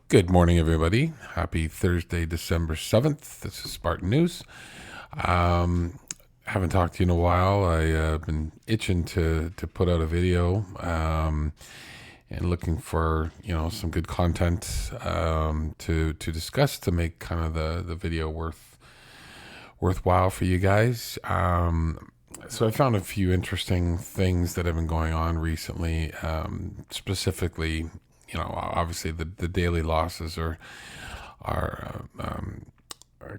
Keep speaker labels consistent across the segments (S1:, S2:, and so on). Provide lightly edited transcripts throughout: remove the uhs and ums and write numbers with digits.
S1: Good morning, everybody. Happy Thursday, December 7th. This is Spartan News. Um, haven't talked to you in a while. I've been itching to put out a video and looking for some good content to discuss to make kind of the video worthwhile for you guys. So I found a few interesting things that have been going on recently, specifically. Obviously the daily losses are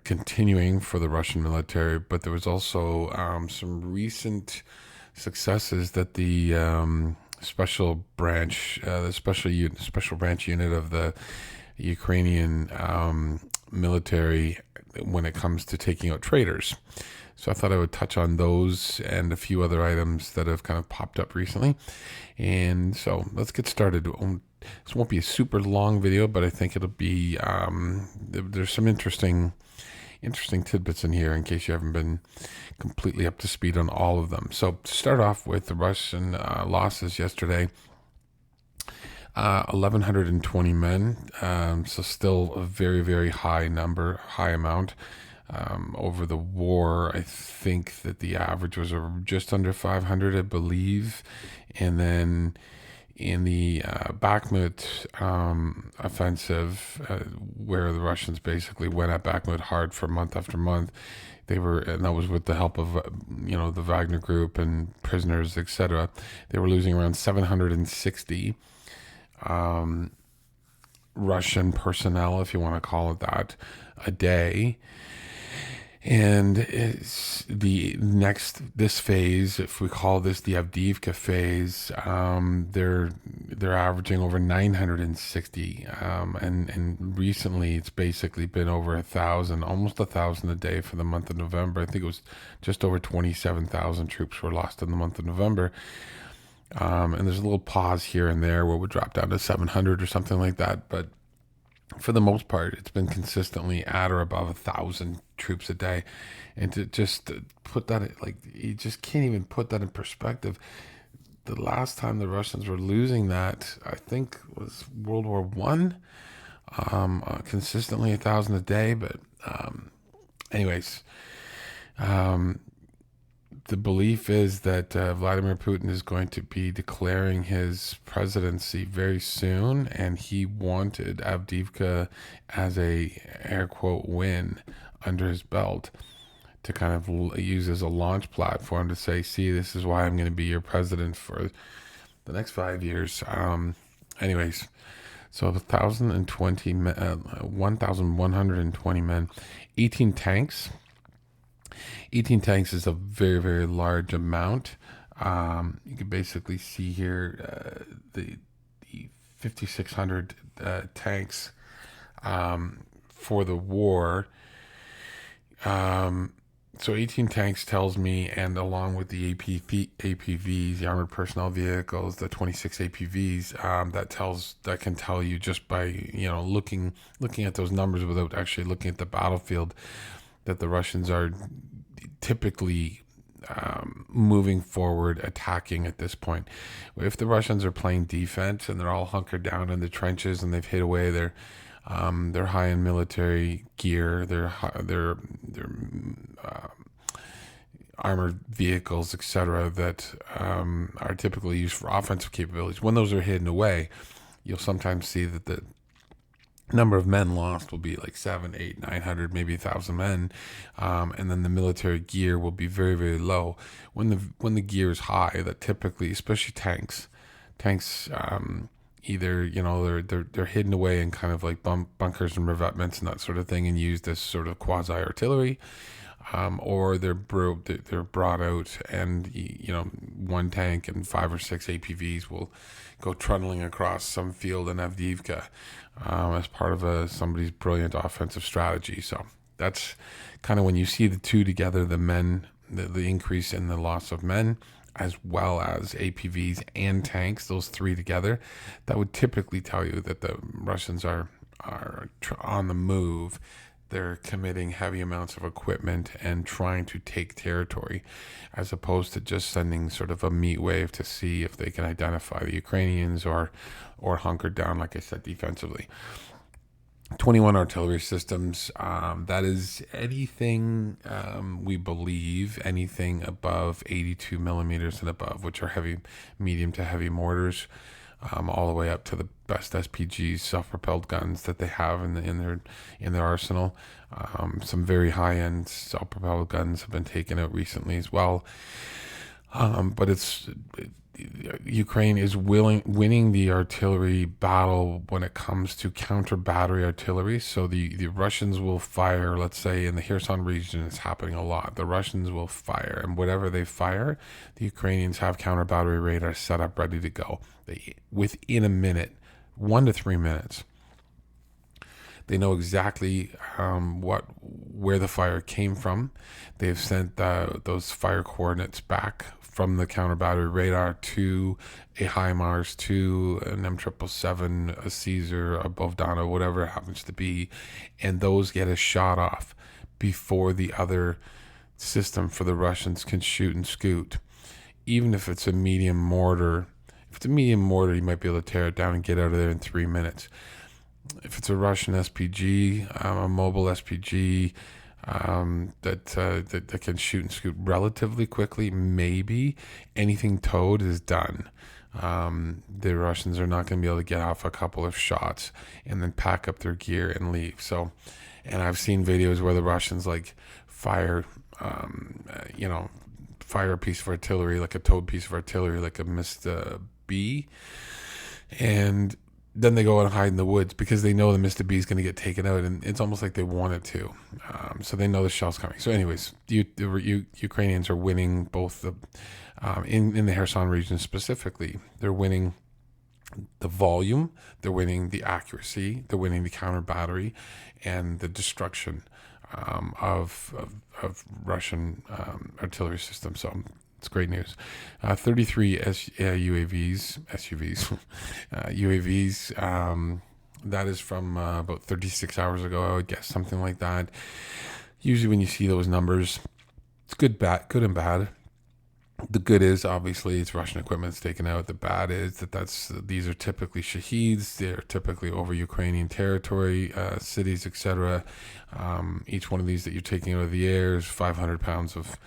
S1: continuing for the Russian military, but there was also some recent successes that the special branch unit of the Ukrainian military, when it comes to taking out traitors. So I thought I would touch on those and a few other items that have kind of popped up recently. And so let's get started. This won't be a super long video, but I think it'll be, there's some interesting tidbits in here in case you haven't been completely up to speed on all of them. So to start off with the Russian losses yesterday, 1,120 men. So still a very, very high amount. Over the war, I think that the average was just under 500, I believe. And then in the Bakhmut offensive, where the Russians basically went at Bakhmut hard for month after month, and that was with the help of the Wagner Group and prisoners, etc. They were losing around 760 Russian personnel, if you want to call it that, a day. And it's this phase, if we call this the Avdiivka phase, they're averaging over 960, and recently it's basically been over 1,000, almost 1,000 a day for the month of November. I think it was just over 27,000 troops were lost in the month of November. And there's a little pause here and there where we drop down to 700 or something like that, but for the most part, it's been consistently at or above 1,000 troops a day. And to just put that, like, you just can't even put that in perspective. The last time the Russians were losing that, I think, was World War One. Consistently 1,000 a day. But anyways, the belief is that Vladimir Putin is going to be declaring his presidency very soon, and he wanted Avdiivka as a air quote win under his belt to kind of use as a launch platform to say, see, this is why I'm going to be your president for the next 5 years. Anyways, so 1,120 men, 18 tanks. 18 tanks is a very, very large amount. You can basically see here the 5,600 tanks for the war. So 18 tanks tells me, and along with the APVs, the armored personnel vehicles, the 26 APVs, that can tell you just by looking at those numbers without actually looking at the battlefield, that the Russians are typically moving forward, attacking at this point. If the Russians are playing defense and they're all hunkered down in the trenches and they've hid away, they're high in military gear, they're armored vehicles, etc., that are typically used for offensive capabilities. When those are hidden away, you'll sometimes see that the number of men lost will be like 700, 800, 900, maybe 1,000 men, and then the military gear will be very, very low. When the gear is high, that typically, especially tanks, either they're hidden away in kind of like bunkers and revetments and that sort of thing, and used as sort of quasi artillery, or they're brought out, and one tank and 5 or 6 APVs will go trundling across some field in Avdiivka as part of somebody's brilliant offensive strategy. So that's kind of when you see the two together, the increase in the loss of men, as well as APVs and tanks, those three together, that would typically tell you that the Russians are on the move. They're committing heavy amounts of equipment and trying to take territory, as opposed to just sending sort of a meat wave to see if they can identify the Ukrainians or hunker down, like I said, defensively. 21 artillery systems. That is anything, we believe, anything above 82 millimeters and above, which are heavy, medium to heavy mortars, all the way up to the best SPGs, self-propelled guns that they have in their arsenal. Some very high-end self-propelled guns have been taken out recently as well. But Ukraine is winning the artillery battle when it comes to counter battery artillery. So the Russians will fire, let's say in the Kherson region, it's happening a lot. The Russians will fire, and whatever they fire, the Ukrainians have counter battery radar set up ready to go. Within a minute, 1 to 3 minutes, they know exactly where the fire came from. They've sent those fire coordinates back from the counter battery radar to a HIMARS, to an M777, a Caesar, a Bovdano, whatever it happens to be, and those get a shot off before the other system for the Russians can shoot and scoot. Even if it's a medium mortar, you might be able to tear it down and get out of there in 3 minutes. If it's a Russian SPG, a mobile SPG, that can shoot and scoot relatively quickly, maybe anything towed is done. The Russians are not going to be able to get off a couple of shots and then pack up their gear and leave. So, and I've seen videos where the Russians like fire a piece of artillery, like a towed piece of artillery, like a missed B, and then they go out and hide in the woods because they know the Mr. B is going to get taken out, and it's almost like they want it to. So they know the shell's coming. So anyways, the Ukrainians are winning both in the Kherson region specifically. They're winning the volume, they're winning the accuracy, they're winning the counter battery, and the destruction of Russian artillery systems. So it's great news. 33 SUVs, UAVs. That is from about 36 hours ago, I would guess, something like that. Usually when you see those numbers, it's good and bad. The good is obviously it's Russian equipment that's taken out. The bad is these are typically Shaheeds. They're typically over Ukrainian territory, cities, etc. Each one of these that you're taking out of the air is 500 pounds of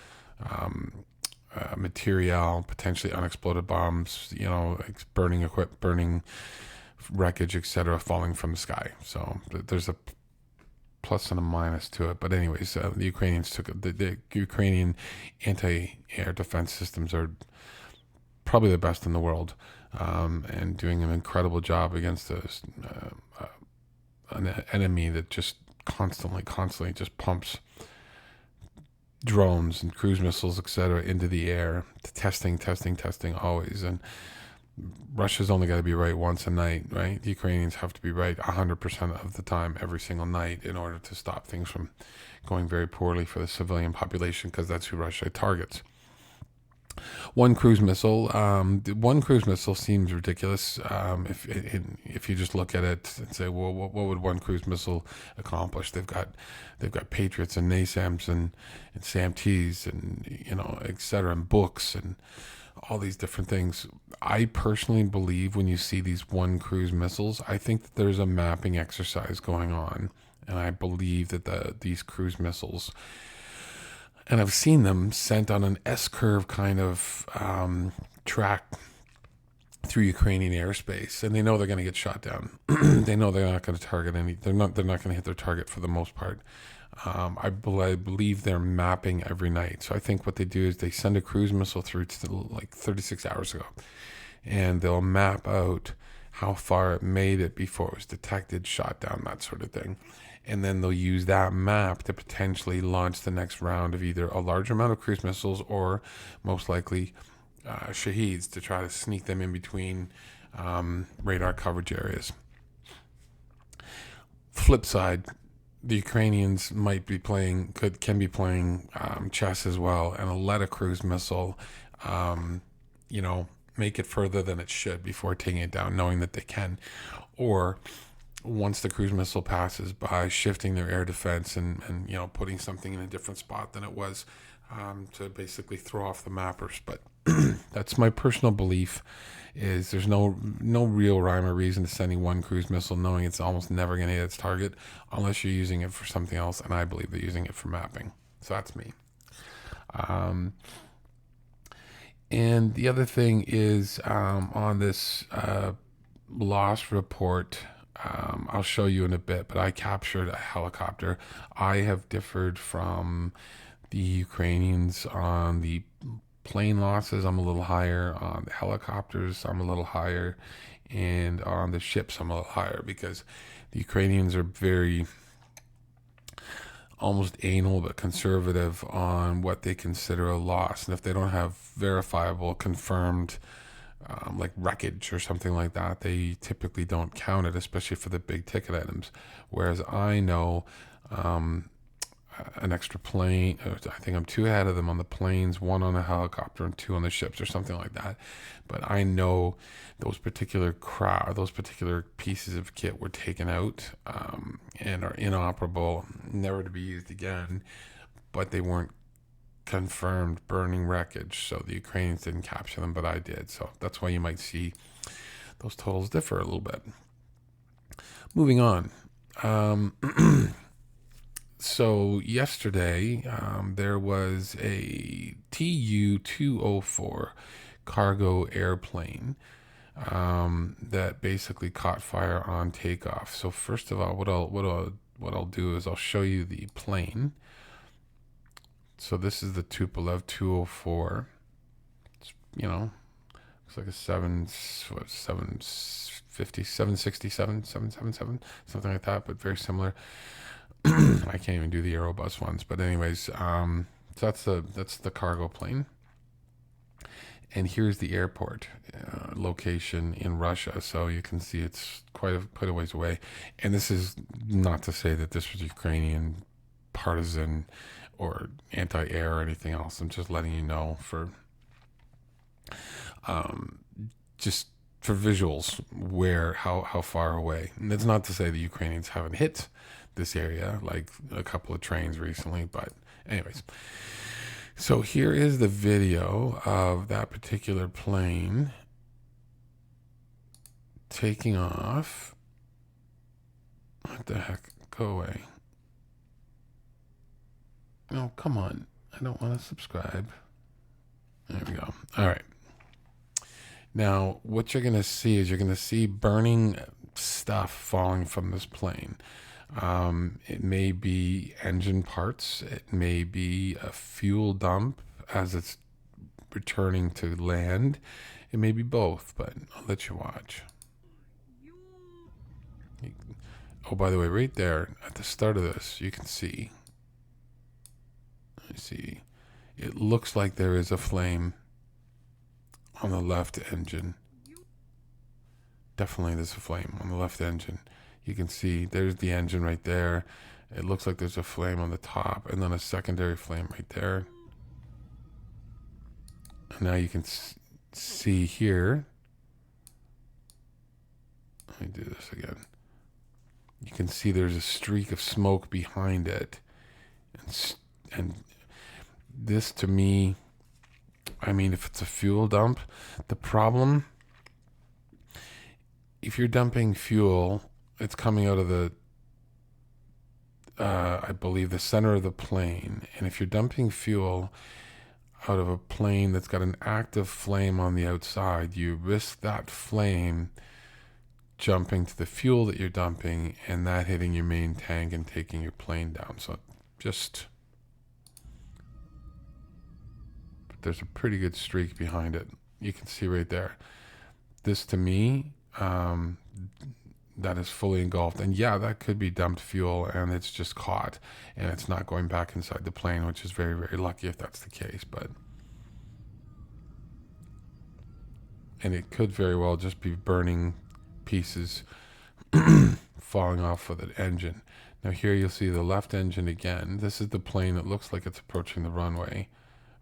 S1: material, potentially unexploded bombs, burning wreckage, etc., falling from the sky. So there's a plus and a minus to it. But anyways, the Ukrainians the Ukrainian anti-air defense systems are probably the best in the world, and doing an incredible job against an enemy that just constantly just pumps drones and cruise missiles, etc., into the air, testing always. And Russia's only got to be right once a night, right? The Ukrainians have to be right 100% of the time, every single night, in order to stop things from going very poorly for the civilian population, because that's who Russia targets. One cruise missile seems ridiculous. If you just look at it and say, well, what would one cruise missile accomplish? They've got Patriots and NASAMS and SAMTs and etc., and books and all these different things. I personally believe when you see these one cruise missiles, I think that there's a mapping exercise going on, and I believe that these cruise missiles, and I've seen them sent on an S-curve kind of track through Ukrainian airspace, and they know they're going to get shot down. They know they're not going to target any. They're not going to hit their target for the most part. I believe they're mapping every night. So I think what they do is they send a cruise missile through to like 36 hours ago, and they'll map out how far it made it before it was detected, shot down, that sort of thing. And then they'll use that map to potentially launch the next round of either a large amount of cruise missiles or most likely Shaheeds, to try to sneak them in between radar coverage areas. Flip side, the Ukrainians can be playing chess as well, and let a cruise missile, make it further than it should before taking it down, knowing that they can. Or once the cruise missile passes by, shifting their air defense and putting something in a different spot than it was, to basically throw off the mappers. But That's my personal belief. Is there's no real rhyme or reason to sending one cruise missile knowing it's almost never going to hit its target unless you're using it for something else, and I believe they're using it for mapping. So that's me. Um, and the other thing is on this loss report. I'll show you in a bit, but I captured a helicopter. I have differed from the Ukrainians on the plane losses. I'm a little higher on the helicopters. I'm a little higher, and on the ships, I'm a little higher because the Ukrainians are very almost anal but conservative on what they consider a loss, and if they don't have verifiable, confirmed like wreckage or something like that, they typically don't count it, especially for the big ticket items. Whereas I know an extra plane, I think I'm two ahead of them on the planes, one on the helicopter, and two on the ships, or something like that. But I know those particular those particular pieces of kit were taken out and are inoperable, never to be used again. But they weren't confirmed burning wreckage, so the Ukrainians didn't capture them, but I did. So that's why you might see those totals differ a little bit. Moving on. So yesterday there was a Tu-204 cargo airplane that basically caught fire on takeoff. So first of all, what I'll do is I'll show you the plane. So this is the Tupolev 204. It's, it's like a 750, 767, 777, something like that, but very similar. I can't even do the Aerobus ones, but anyways, so that's the cargo plane. And here's the airport location in Russia, so you can see it's quite a ways away. And this is not to say that this was Ukrainian partisan or anti-air or anything else. I'm just letting you know for just for visuals how far away. And that's not to say the Ukrainians haven't hit this area like a couple of trains recently, but anyways. So here is the video of that particular plane taking off. What the heck? Go away. Oh, come on. I don't want to subscribe. There we go. All right. Now, what you're going to see is you're going to see burning stuff falling from this plane. It may be engine parts. It may be a fuel dump as it's returning to land. It may be both, but I'll let you watch. Oh, by the way, right there at the start of this, you can see. It looks like there is a flame on the left engine. Definitely there's a flame on the left engine. You can see there's the engine right there. It looks like there's a flame on the top and then a secondary flame right there. And now you can see here. Let me do this again. You can see there's a streak of smoke behind it. And this to me, I mean, if it's a fuel dump, the problem, if you're dumping fuel, it's coming out of the, I believe, the center of the plane. And if you're dumping fuel out of a plane that's got an active flame on the outside, you risk that flame jumping to the fuel that you're dumping and that hitting your main tank and taking your plane down. So just, there's a pretty good streak behind it. You can see right there. This to me, that is fully engulfed. And yeah, that could be dumped fuel and it's just caught and it's not going back inside the plane, which is very, very lucky if that's the case. And it could very well just be burning pieces falling off of the engine. Now here you'll see the left engine again. This is the plane that looks like it's approaching the runway,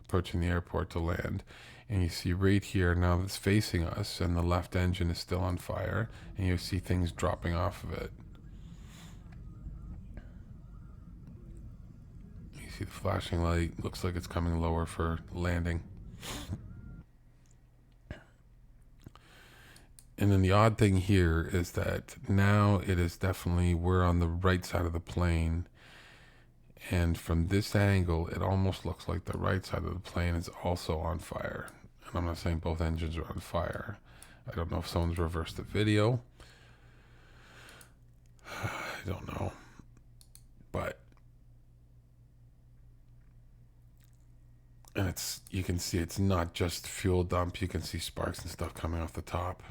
S1: approaching the airport to land. And you see right here now it's facing us and the left engine is still on fire and you see things dropping off of it. You see the flashing light, looks like it's coming lower for landing. And then the odd thing here is that now it is definitely, we're on the right side of the plane. And from this angle, it almost looks like the right side of the plane is also on fire. And I'm not saying both engines are on fire. I don't know if someone's reversed the video. I don't know. But, and it's, you can see it's not just fuel dump. You can see sparks and stuff coming off the top.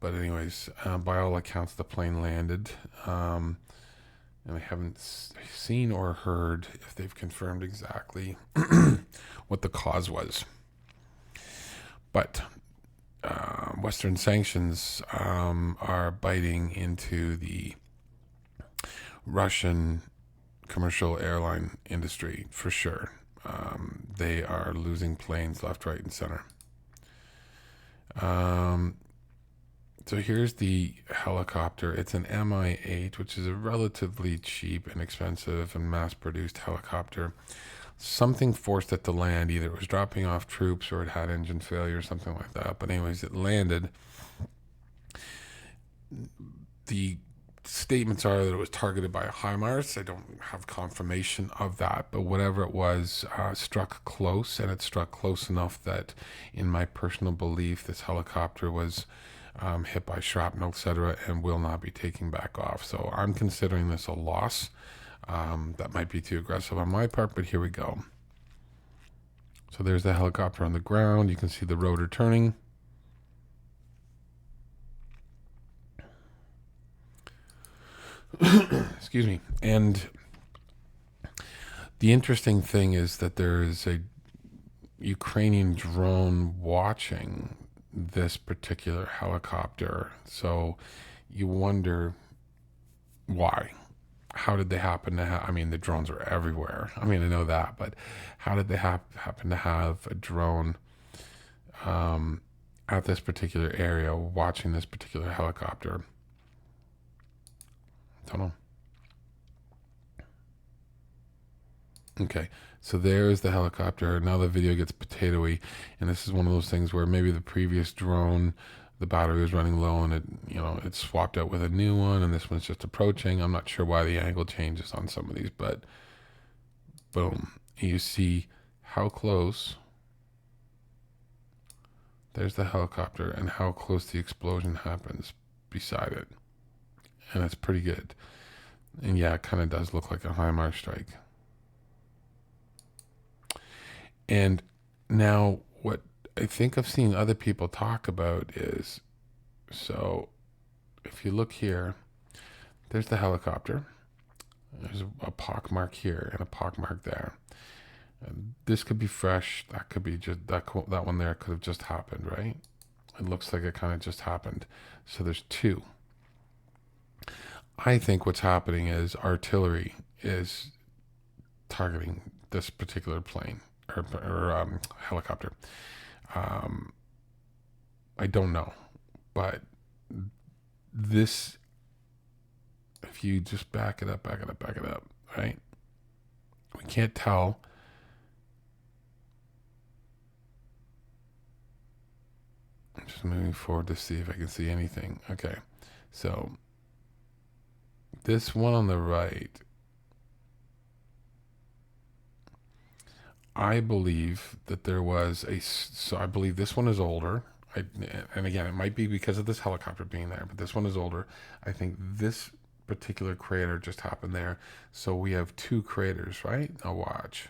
S1: But anyways, by all accounts, the plane landed. And I haven't seen or heard if they've confirmed exactly what the cause was. But Western sanctions are biting into the Russian commercial airline industry for sure. They are losing planes left, right, and center. So here's the helicopter. It's an Mi-8, which is a relatively cheap and expensive and mass-produced helicopter. Something forced it to land. Either it was dropping off troops or it had engine failure or something like that. But anyways, it landed. The statements are that it was targeted by a HIMARS. I don't have confirmation of that, but whatever it was, struck close, and it struck close enough that, in my personal belief, this helicopter was hit by shrapnel, etc., and will not be taking back off. So I'm considering this a loss. That might be too aggressive on my part, but here we go. So there's the helicopter on the ground. You can see the rotor turning. Excuse me. And the interesting thing is that there is a Ukrainian drone watching this particular helicopter. So you wonder why. How did they happen to have, I mean, the drones are everywhere. I mean, I know that, but how did they happen to have a drone at this particular area watching this particular helicopter? Don't know. Okay, so there's the helicopter. Now the video gets potatoey, and this is one of those things where maybe the previous drone, the battery was running low, and it, it swapped out with a new one, and this one's just approaching. I'm not sure why the angle changes on some of these, but boom, you see how close. There's the helicopter, and how close the explosion happens beside it, and it's pretty good. And yeah, it kind of does look like a HIMARS strike. And now what I think I've seen other people talk about is, so if you look here, there's the helicopter. There's a pockmark here and a pockmark there. And this could be fresh. That could be just, that one there could have just happened, right? It looks like it kind of just happened. So there's two. I think what's happening is artillery is targeting this particular plane or helicopter. I don't know, but this, if you just back it up, right? We can't tell. I'm just moving forward to see if I can see anything. Okay, so this one on the right, I believe that there was so I believe this one is older. And again, it might be because of this helicopter being there, but this one is older. I think this particular crater just happened there. So we have two craters, right? Now watch.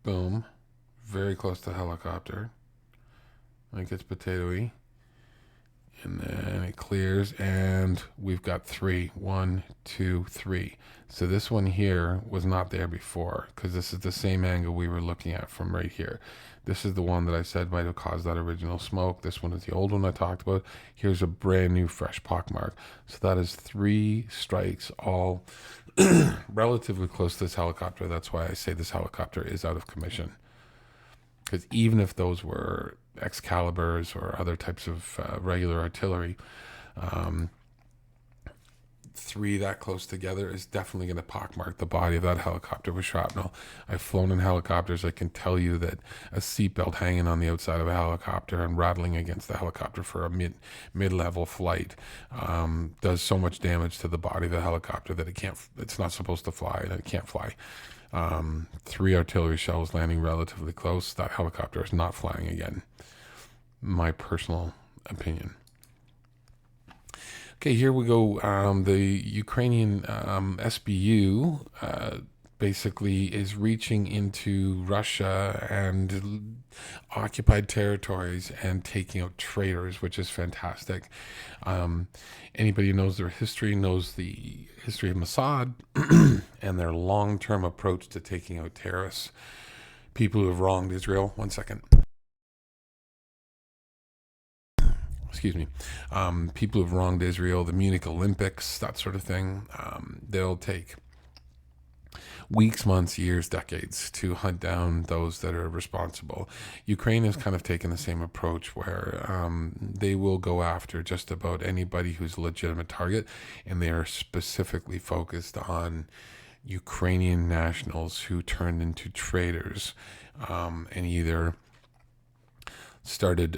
S1: Boom. Very close to the helicopter. It gets potatoey. And then it clears, and we've got three. 1, 2, 3. So this one here was not there before, because this is the same angle we were looking at from right here. This is the one that I said might have caused that original smoke. This one is the old one I talked about. Here's a brand new fresh pockmark. So that is 3 strikes, all relatively close to this helicopter. That's why I say this helicopter is out of commission. Because even if those were Excaliburs or other types of regular artillery, three that close together is definitely going to pockmark the body of that helicopter with shrapnel. I've flown in helicopters. I can tell you that a seatbelt hanging on the outside of a helicopter and rattling against the helicopter for a mid-level flight does so much damage to the body of the helicopter that it's not supposed to fly, and it can't fly. Three artillery shells landing relatively close, that helicopter is not flying again. My personal opinion. Okay, here we go. The Ukrainian SBU basically is reaching into Russia and occupied territories and taking out traitors, which is fantastic. Anybody who knows their history knows the history of Mossad and their long-term approach to taking out terrorists, people who have wronged Israel. One second. Excuse me, people who've wronged Israel, the Munich Olympics, that sort of thing. They'll take weeks, months, years, decades to hunt down those that are responsible. Ukraine has kind of taken the same approach where they will go after just about anybody who's a legitimate target, and they are specifically focused on Ukrainian nationals who turned into traitors and either started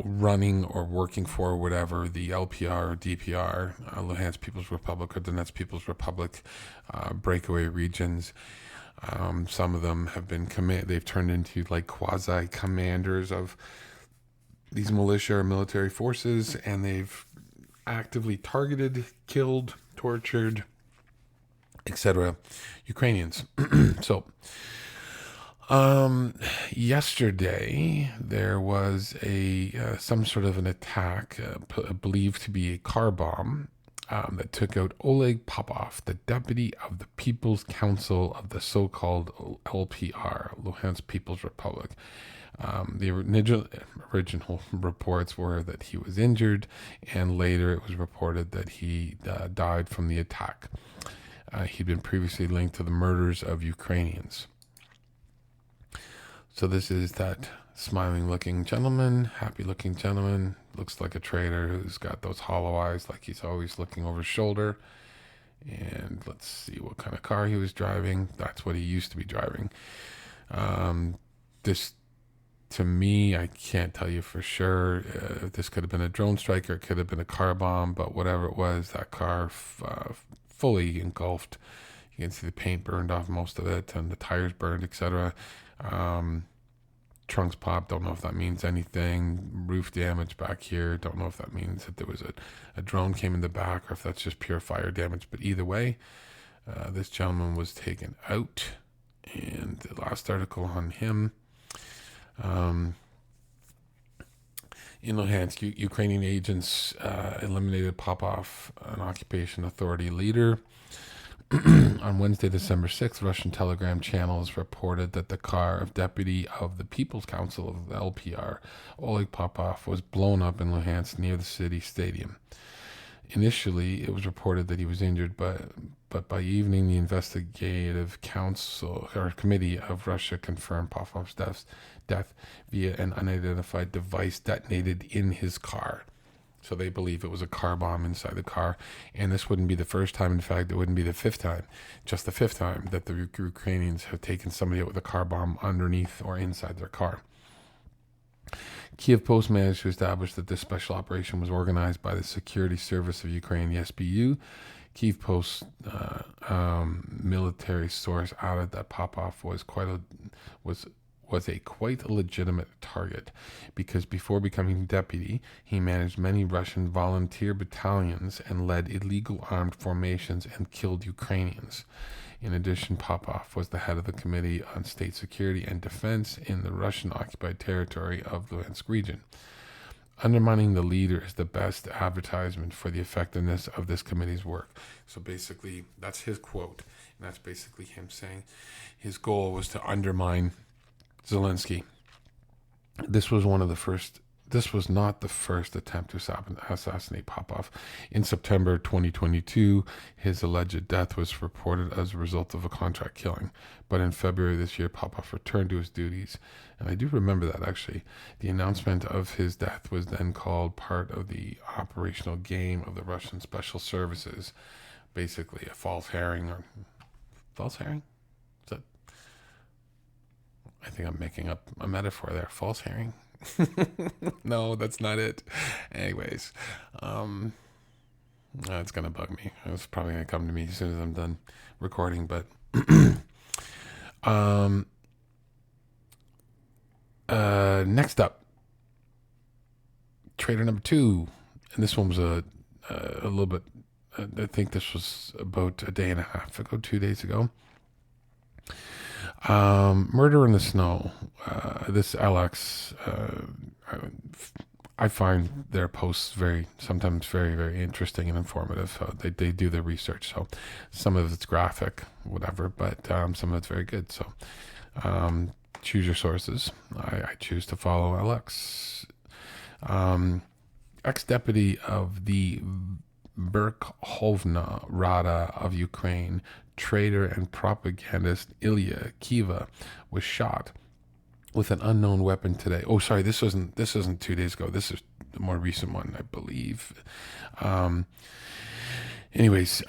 S1: running or working for whatever the LPR or DPR, Luhansk People's Republic or Donetsk People's Republic breakaway regions. Some of them have been they've turned into like quasi commanders of these militia or military forces, and they've actively targeted, killed, tortured, etc. Ukrainians. So yesterday there was some sort of an attack, believed to be a car bomb, that took out Oleg Popov, the deputy of the People's Council of the so-called LPR, Luhansk People's Republic. The original reports were that he was injured, and later it was reported that he died from the attack. He'd been previously linked to the murders of Ukrainians. So this is that smiling-looking gentleman, happy-looking gentleman, looks like a traitor who's got those hollow eyes, like he's always looking over his shoulder. And let's see what kind of car he was driving. That's what he used to be driving. This, to me, I can't tell you for sure. This could have been a drone strike or it could have been a car bomb, but whatever it was, that car fully engulfed. You can see the paint burned off most of it and the tires burned, etc. Trunks popped, don't know if that means anything. Roof damage back here, don't know if that means that there was a drone came in the back or if that's just pure fire damage. But either way, this gentleman was taken out, and the last article on him, in Luhansk, Ukrainian agents eliminated Popov, an occupation authority leader. On Wednesday, December 6th, Russian telegram channels reported that the car of deputy of the People's Council of the LPR, Oleg Popov, was blown up in Luhansk near the city stadium. Initially, it was reported that he was injured, but by evening, the investigative council or committee of Russia confirmed Popov's death via an unidentified device detonated in his car. So they believe it was a car bomb inside the car. And this wouldn't be the first time. In fact, it wouldn't be the fifth time, just the fifth time that the Ukrainians have taken somebody out with a car bomb underneath or inside their car. Kiev Post managed to establish that this special operation was organized by the Security Service of Ukraine, the SBU. Kiev Post military source added that Popov was a quite legitimate target because before becoming deputy, he managed many Russian volunteer battalions and led illegal armed formations and killed Ukrainians. In addition, Popov was the head of the Committee on State Security and Defense in the Russian-occupied territory of the Luhansk region. Undermining the leader is the best advertisement for the effectiveness of this committee's work. So basically, that's his quote, and that's basically him saying his goal was to undermine Zelensky. This was one of the first this was not the first attempt to assassinate Popov. In September 2022, his alleged death was reported as a result of a contract killing. But in February this year, Popov returned to his duties. And I do remember that, actually. The announcement of his death was then called part of the operational game of the Russian Special Services. Basically, a false herring. Or false herring? Is that? I think I'm making up a metaphor there. False herring? No, that's not it. Anyways, it's gonna bug me. It's probably gonna come to me as soon as I'm done recording. But next up, traitor number 2, and this one was a little bit. I think this was about a day and a half ago, 2 days ago. Murder in the Snow. This Alex, I find their posts sometimes very, very interesting and informative. They do their research, so some of it's graphic, whatever, but some of it's very good. So choose your sources. I choose to follow Alex. Ex-deputy of the Verkhovna Rada of Ukraine, traitor and propagandist Ilya Kiva, was shot with an unknown weapon today. Oh, sorry, this isn't 2 days ago. This is the more recent one, I believe. Anyways,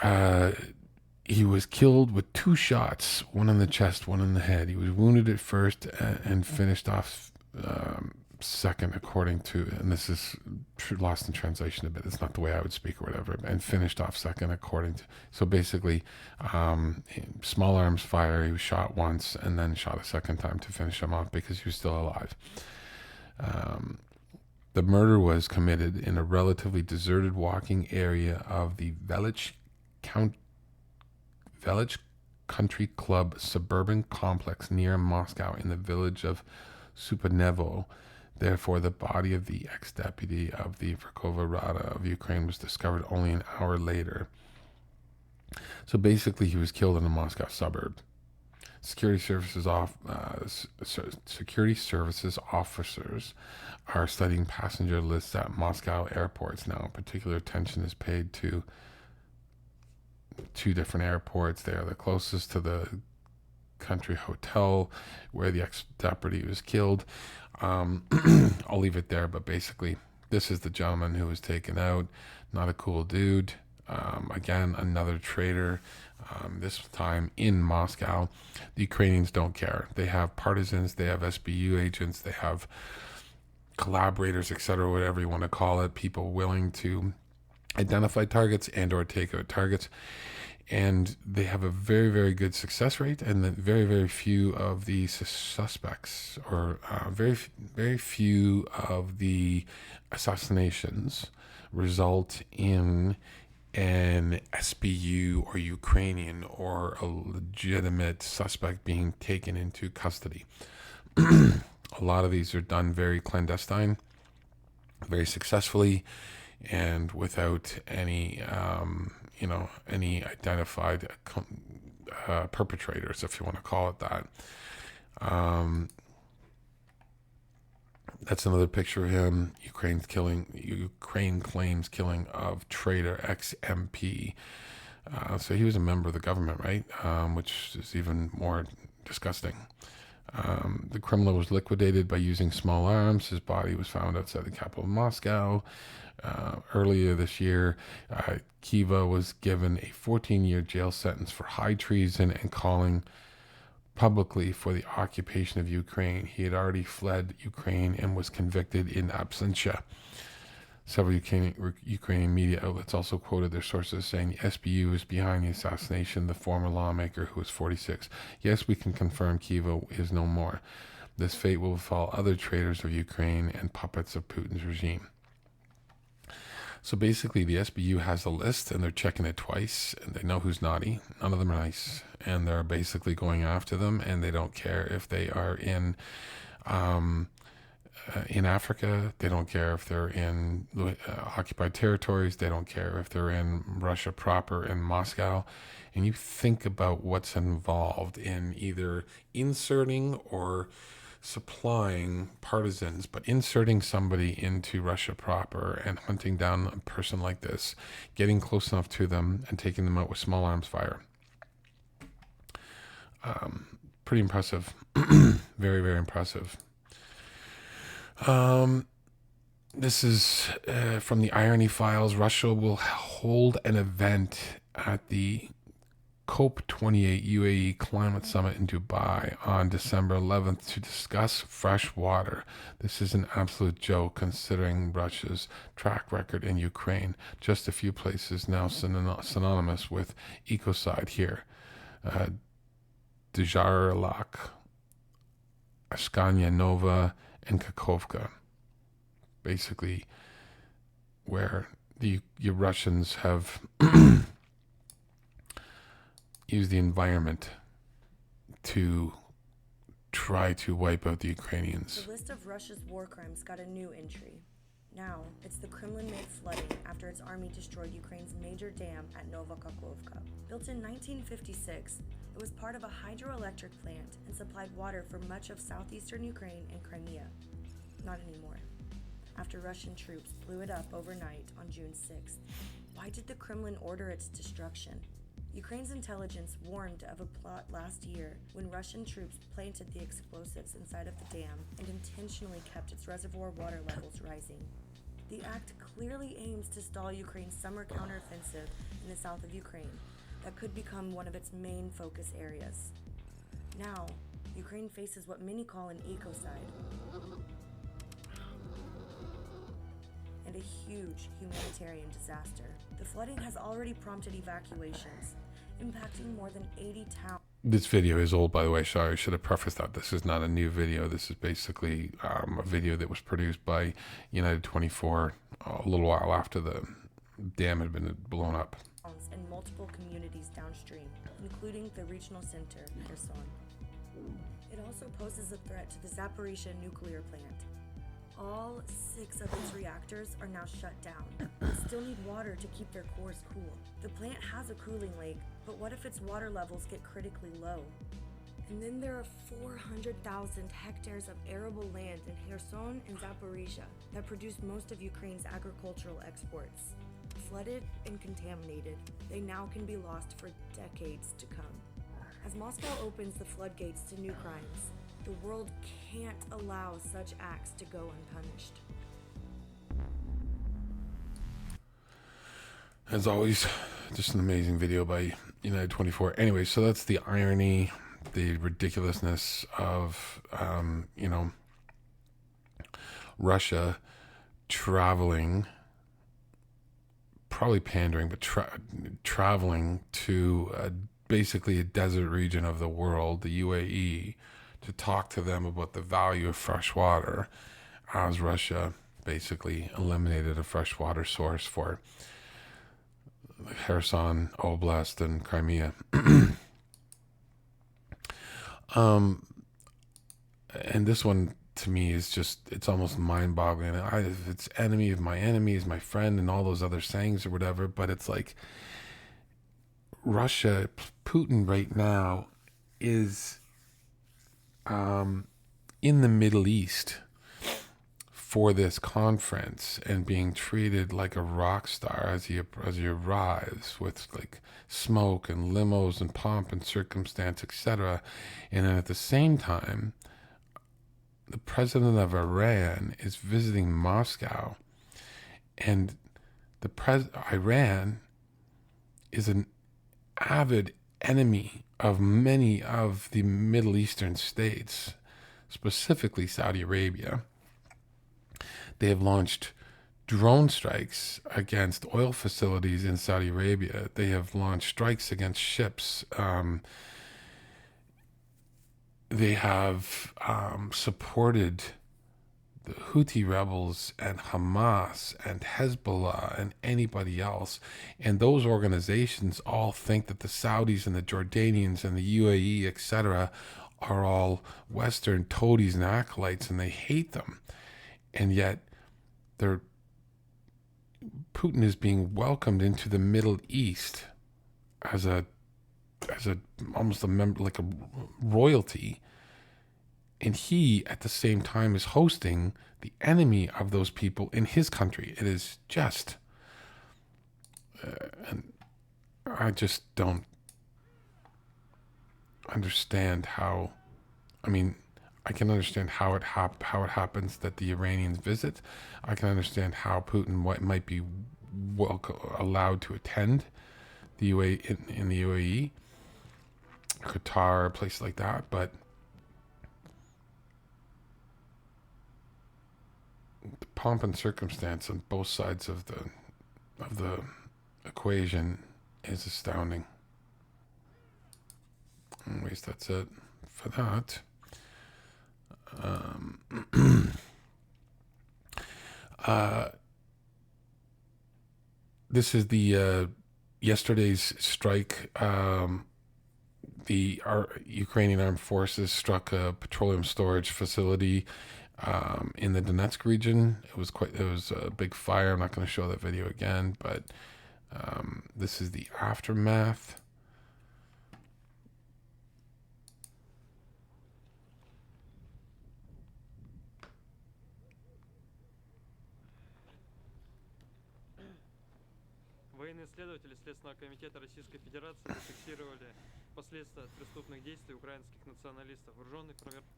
S1: he was killed with 2 shots, one in the chest, one in the head. He was wounded at first and finished off second, according to, and this is lost in translation a bit. It's not the way I would speak or whatever. And finished off second, according to. So basically, small arms fire. He was shot once and then shot a second time to finish him off because he was still alive. The murder was committed in a relatively deserted walking area of the Velich Country Club suburban complex near Moscow in the village of Supanevo. Therefore, the body of the ex-deputy of the Verkhovna Rada of Ukraine was discovered only an hour later. So basically, he was killed in a Moscow suburb. Security services officers are studying passenger lists at Moscow airports now. Particular attention is paid to 2 different airports. They are the closest to the country hotel where the ex-deputy was killed. I'll leave it there, but basically, this is the gentleman who was taken out. Not a cool dude. Again, another traitor, this time in Moscow. The Ukrainians don't care. They have partisans, they have SBU agents, they have collaborators, etc., whatever you want to call it, people willing to identify targets and or take out targets. And they have a very, very good success rate, and that very, very few of the suspects, or very, very few of the assassinations result in an SBU or Ukrainian or a legitimate suspect being taken into custody. A lot of these are done very clandestine, very successfully, and without any any identified perpetrators, if you want to call it that. That's another picture of him. Ukraine claims killing of traitor ex-MP. So he was a member of the government, right? Which is even more disgusting. The criminal was liquidated by using small arms. His body was found outside the capital of Moscow. Earlier this year, Kiva was given a 14-year jail sentence for high treason and calling publicly for the occupation of Ukraine. He had already fled Ukraine and was convicted in absentia. Several Ukrainian media outlets also quoted their sources saying the SBU is behind the assassination of the former lawmaker who was 46. Yes, we can confirm Kiva is no more. This fate will befall other traitors of Ukraine and puppets of Putin's regime. So basically, the SBU has a list, and they're checking it twice, and they know who's naughty. None of them are nice, and they're basically going after them, and they don't care if they are in Africa. They don't care if they're in occupied territories. They don't care if they're in Russia proper, in Moscow. And you think about what's involved in either inserting or supplying partisans, but inserting somebody into Russia proper and hunting down a person like this, getting close enough to them and taking them out with small arms fire. Pretty impressive. Very, very impressive. This is from the Irony Files. Russia will hold an event at the COP28 UAE Climate Summit in Dubai on December 11th to discuss fresh water. This is an absolute joke considering Russia's track record in Ukraine. Just a few places now synonymous with ecocide here. Dzharylak, Askania Nova, and Kakovka. Basically, where the Russians have use the environment to try to wipe out the Ukrainians.
S2: The list of Russia's war crimes got a new entry. Now, it's the Kremlin-made flooding after its army destroyed Ukraine's major dam at Novokakhovka. Built in 1956, it was part of a hydroelectric plant and supplied water for much of southeastern Ukraine and Crimea. Not anymore. After Russian troops blew it up overnight on June 6th, why did the Kremlin order its destruction? Ukraine's intelligence warned of a plot last year when Russian troops planted the explosives inside of the dam and intentionally kept its reservoir water levels rising. The act clearly aims to stall Ukraine's summer counteroffensive in the south of Ukraine that could become one of its main focus areas. Now, Ukraine faces what many call an ecocide and a huge humanitarian disaster. The flooding has already prompted evacuations, impacting more than 80 towns.
S1: This video is old, by the way. Sorry, I should have prefaced that. This is not a new video. This is basically a video that was produced by United 24 a little while after the dam had been blown up.
S2: And multiple communities downstream, including the regional center, Kherson. It also poses a threat to the Zaporizhzhia nuclear plant. All 6 of its reactors are now shut down, but still need water to keep their cores cool. The plant has a cooling lake, but what if its water levels get critically low? And then there are 400,000 hectares of arable land in Kherson and Zaporizhzhia that produce most of Ukraine's agricultural exports. Flooded and contaminated, they now can be lost for decades to come. As Moscow opens the floodgates to new crimes, the world can't allow such acts to go unpunished.
S1: As always, just an amazing video by United 24. Anyway, so that's the irony, the ridiculousness of, Russia traveling, probably pandering, but traveling to basically a desert region of the world, the UAE, to talk to them about the value of fresh water, as Russia basically eliminated a freshwater source for Kherson, Oblast, and Crimea. And this one, to me, is just, it's almost mind-boggling. It's enemy of my enemy is my friend and all those other sayings or whatever, but it's like Russia, Putin right now is in the Middle East for this conference and being treated like a rock star as he arrives with like smoke and limos and pomp and circumstance, etc. And then at the same time, the president of Iran is visiting Moscow, and Iran is an avid enemy of many of the Middle Eastern states, specifically Saudi Arabia. They have launched drone strikes against oil facilities in Saudi Arabia. They have launched strikes against ships. They have supported the Houthi rebels and Hamas and Hezbollah and anybody else. And those organizations all think that the Saudis and the Jordanians and the UAE, etc., are all Western toadies and acolytes, and they hate them. And yet, Putin is being welcomed into the Middle East as a almost a member, like a royalty, And he, at the same time, is hosting the enemy of those people in his country. It is just, and I just don't understand how. I mean, I can understand how it happens that the Iranians visit. I can understand how Putin might be allowed to attend the in the UAE, Qatar, places like that, but the pomp and circumstance on both sides of the equation is astounding. Anyways, that's it for that. This is the yesterday's strike. The Ukrainian armed forces struck a petroleum storage facility in the Donetsk region. It was a big fire. I'm not going to show that video again, but this is the aftermath.
S3: Военные исследователи Следственного комитета Российской Федерации зафиксировали последствия от преступных действий украинских националистов. Вооруженных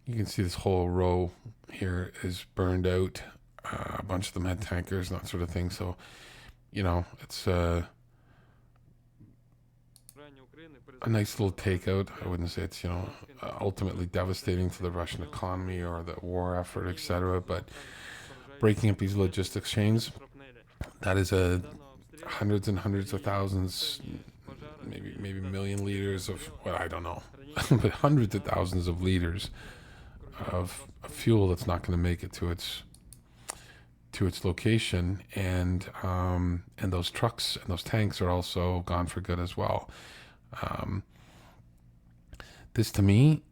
S1: You can see this whole row here is burned out. A bunch of them had tankers and that sort of thing. So, it's a nice little takeout. I wouldn't say it's, ultimately devastating to the Russian economy or the war effort, etc. But breaking up these logistics chains, that is hundreds and hundreds of thousands, maybe a million liters of, well, I don't know, but hundreds of thousands of liters of fuel that's not going to make it to its location, and those trucks and those tanks are also gone for good as well. This to me,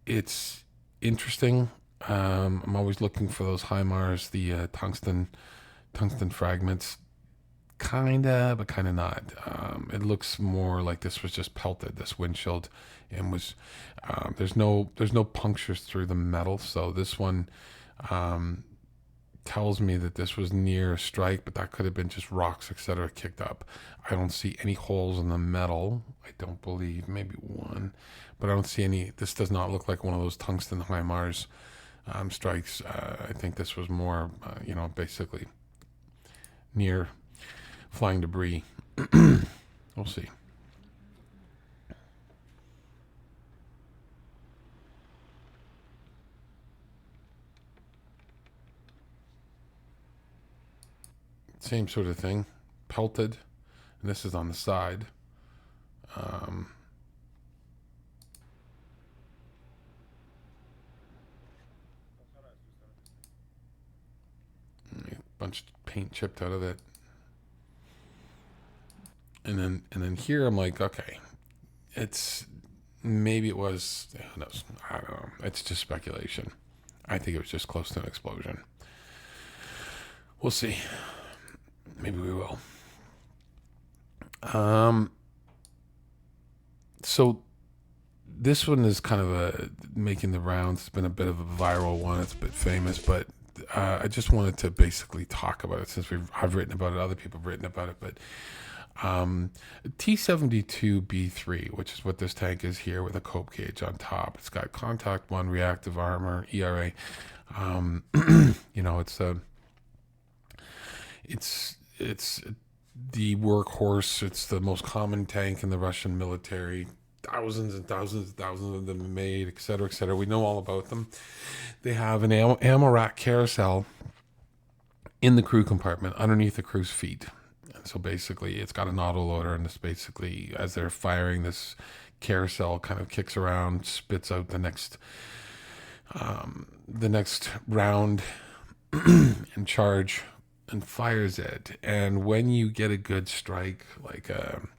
S1: it's interesting. I'm always looking for those HIMARS, the tungsten fragments. Kinda, but kinda not. It looks more like this was just pelted, this windshield, and was there's no punctures through the metal. So this one tells me that this was near a strike, but that could have been just rocks, etc., kicked up. I don't see any holes in the metal. I don't believe, maybe one, but I don't see any. This does not look like one of those tungsten HIMARS strikes. I think this was more, basically near flying debris. We'll see. Same sort of thing, pelted, and this is on the side. A bunch of paint chipped out of it. And then here I'm like, okay, maybe it was, who knows? I don't know. It's just speculation. I think it was just close to an explosion. We'll see. Maybe we will. So this one is kind of making the rounds. It's been a bit of a viral one. It's a bit famous, but I just wanted to basically talk about it since I've written about it. Other people have written about it, but T-72B3, which is what this tank is here with a cope cage on top. It's got contact 1 reactive armor, ERA. It's the workhorse. It's the most common tank in the Russian military. Thousands and thousands and thousands of them made, et cetera, et cetera. We know all about them. They have an ammo rack carousel in the crew compartment underneath the crew's feet. And so basically it's got an autoloader, and it's basically, as they're firing, this carousel kind of kicks around, spits out the next round and charge, and fires it. And when you get a good strike, like an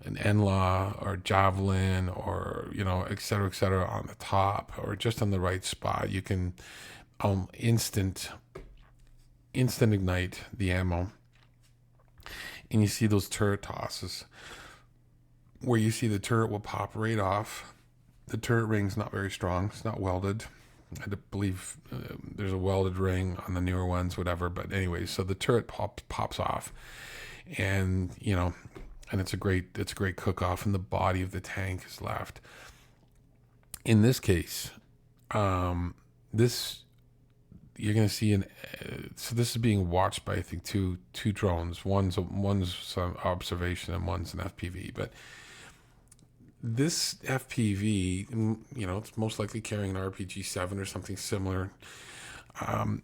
S1: NLAW or javelin or, et cetera, on the top or just on the right spot, you can instant ignite the ammo. And you see those turret tosses where you see the turret will pop right off, The turret ring's not very strong. It's not welded. I believe there's a welded ring on the newer ones, whatever. But anyway, so the turret pops off, and and it's a great cook off, and the body of the tank is left. In this case, this you're going to see so this is being watched by, I think, two drones. One's some observation and one's an FPV. But this FPV, it's most likely carrying an RPG-7 or something similar,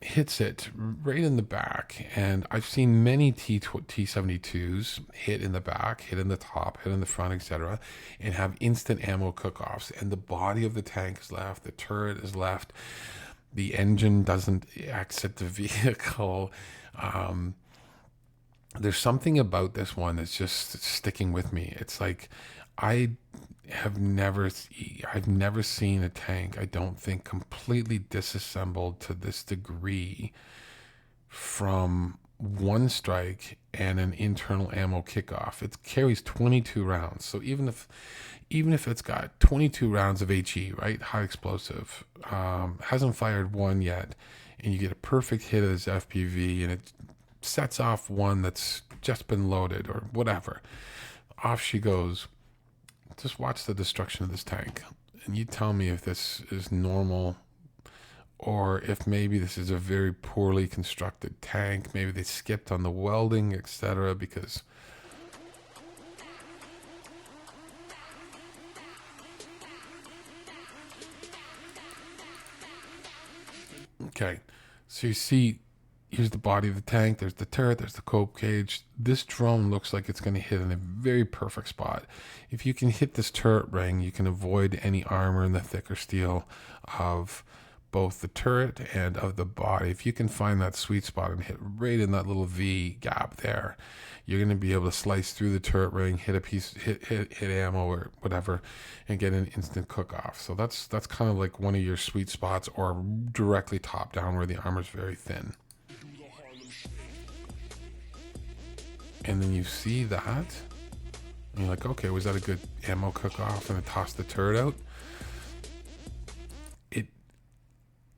S1: hits it right in the back. And I've seen many T-72s hit in the back, hit in the top, hit in the front, etc., and have instant ammo cook-offs. And the body of the tank is left, the turret is left, the engine doesn't exit the vehicle. There's something about this one that's just sticking with me. It's like I've never seen a tank, I don't think, completely disassembled to this degree from one strike and an internal ammo kickoff. It carries 22 rounds. So even if it's got 22 rounds of HE, right, high explosive, hasn't fired one yet, and you get a perfect hit of this FPV, and it sets off one that's just been loaded or whatever, off she goes. Just watch the destruction of this tank, and you tell me if this is normal, or if maybe this is a very poorly constructed tank. Maybe they skipped on the welding, etc. Because okay, so you see, here's the body of the tank, there's the turret, there's the cope cage. This drone looks like it's going to hit in a very perfect spot. If you can hit this turret ring, you can avoid any armor and the thicker steel of both the turret and of the body. If you can find that sweet spot and hit right in that little V gap there, you're going to be able to slice through the turret ring, hit a piece, hit ammo or whatever, and get an instant cook off. So that's kind of like one of your sweet spots, or directly top down where the armor's very thin. And then you see that, and you're like, okay, was that a good ammo cook-off? And I tossed the turret out.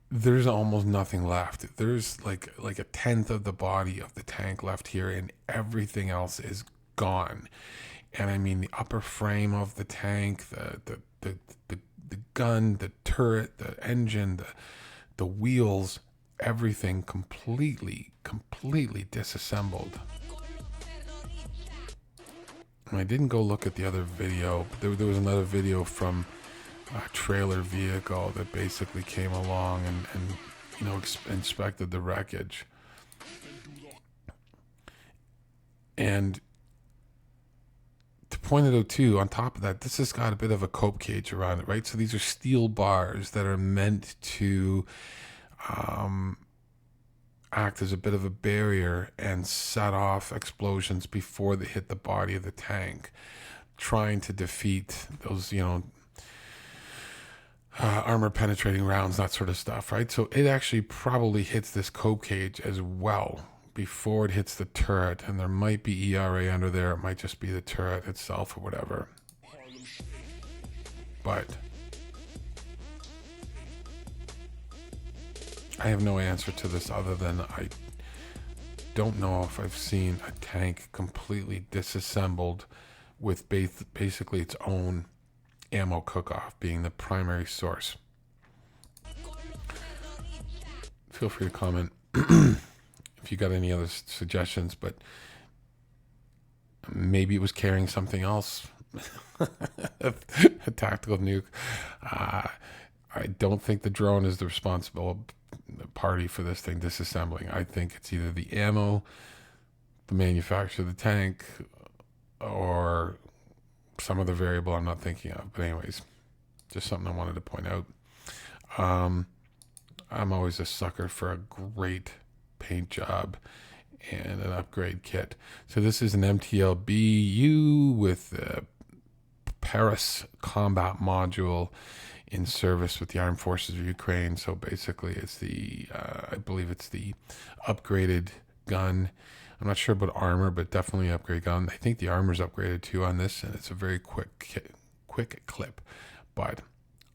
S1: There's almost nothing left. There's like a tenth of the body of the tank left here, and everything else is gone. And I mean, the upper frame of the tank, the gun, the turret, the engine, the wheels, everything completely disassembled. And I didn't go look at the other video, but there was another video from a trailer vehicle that basically came along and inspected the wreckage. And to point it out too, on top of that, this has got a bit of a cope cage around it, right? So these are steel bars that are meant to act as a bit of a barrier and set off explosions before they hit the body of the tank, trying to defeat those, armor penetrating rounds, that sort of stuff, right? So it actually probably hits this cope cage as well before it hits the turret, and there might be ERA under there. It might just be the turret itself or whatever. But I have no answer to this other than I don't know if I've seen a tank completely disassembled with basically its own ammo cook-off being the primary source. Feel free to comment if you got any other suggestions, but maybe it was carrying something else. A tactical nuke. I don't think the drone is the responsible party for this thing disassembling. I think it's either the ammo, the manufacturer of the tank, or some other variable I'm not thinking of. But anyways, just something I wanted to point out. I'm always a sucker for a great paint job and an upgrade kit. So this is an MTLBU with the Pearce combat module in service with the Armed Forces of Ukraine. So basically it's the, I believe it's the upgraded gun. I'm not sure about armor, but definitely upgrade gun. I think the armor's upgraded too on this, and it's a very quick clip. But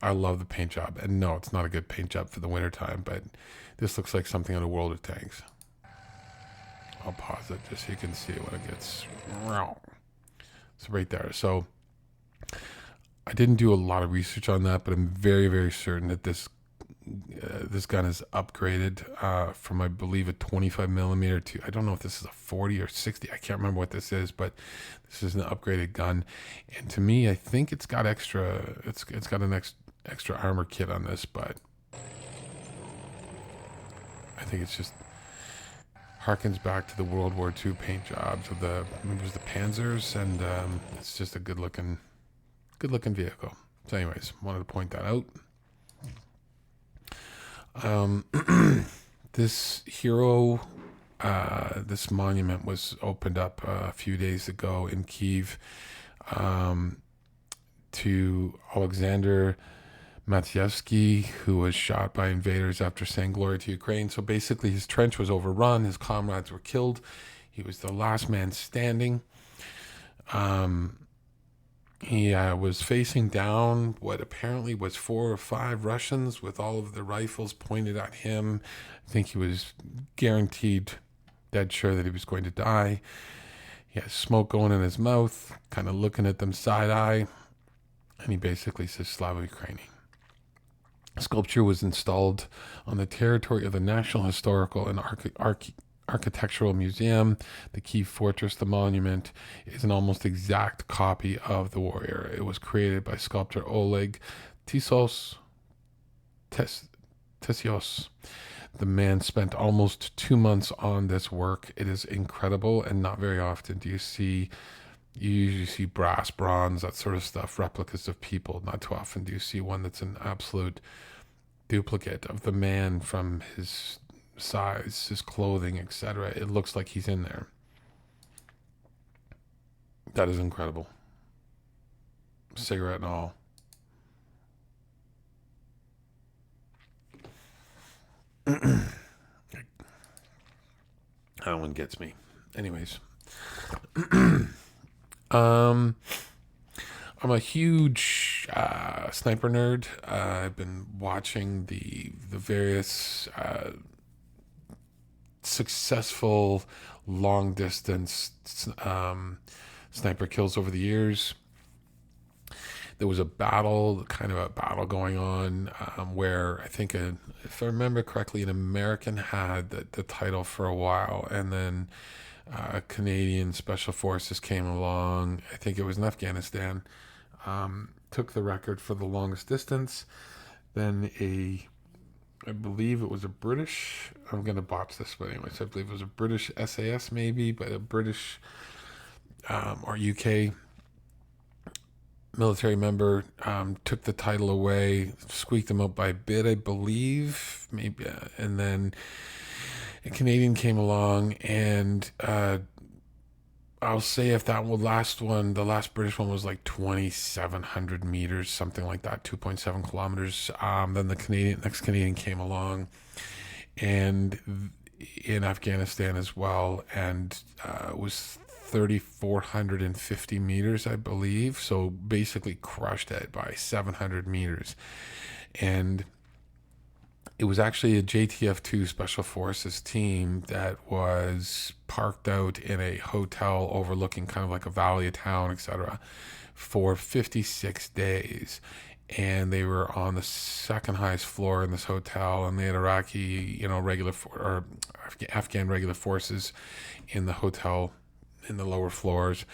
S1: I love the paint job. And no, it's not a good paint job for the wintertime, but this looks like something out of World of Tanks. I'll pause it just so you can see when it gets. It's right there. So I didn't do a lot of research on that, but I'm very, very certain that this gun is upgraded from, I believe, a 25 millimeter to, I don't know if this is a 40 or 60. I can't remember what this is, but this is an upgraded gun. And to me, I think it's got extra. It's got an extra armor kit on this, but I think it's just harkens back to the World War II paint jobs of the, maybe it was the Panzers, and it's just a good looking vehicle. So anyways, wanted to point that out. This hero, this monument was opened up a few days ago in Kyiv to Alexander Matyevsky, who was shot by invaders after saying glory to Ukraine. So basically his trench was overrun, his comrades were killed, he was the last man standing. He was facing down what apparently was 4 or 5 Russians with all of the rifles pointed at him. I think he was guaranteed, dead sure that he was going to die. He had smoke going in his mouth, kind of looking at them side-eye, and he basically says, Slava Ukraini. Sculpture was installed on the territory of the National Historical and Architectural Museum. The Kyiv Fortress, the monument, is an almost exact copy of the warrior. It was created by sculptor Oleg Tesios. The man spent almost 2 months on this work. It is incredible, and not very often do you see. You usually see brass, bronze, that sort of stuff, replicas of people. Not too often do you see one that's an absolute duplicate of the man, from his size, his clothing, etc. It looks like he's in there. That is incredible. Cigarette and all. That one gets me. Anyways. I'm a huge sniper nerd. I've been watching the various successful long distance sniper kills over the years. There was a battle going on where I think, if I remember correctly, an American had the title for a while, and then Canadian Special Forces came along. I think it was in Afghanistan, took the record for the longest distance. Then I believe it was a British, I'm going to botch this, but anyways, I believe it was a British SAS maybe, but a British or UK military member took the title away, squeaked them out by a bit, I believe, maybe, and then a Canadian came along, and I'll say if that last one, the last British one, was like 2,700 meters, something like that, 2.7 kilometers. Then the next Canadian came along, and in Afghanistan as well, and it was 3,450 meters, I believe. So basically crushed it by 700 meters. And it was actually a JTF-2 Special Forces team that was parked out in a hotel overlooking kind of like a valley of town, etc., for 56 days. And they were on the second highest floor in this hotel, and they had Iraqi, Afghan regular forces in the hotel in the lower floors.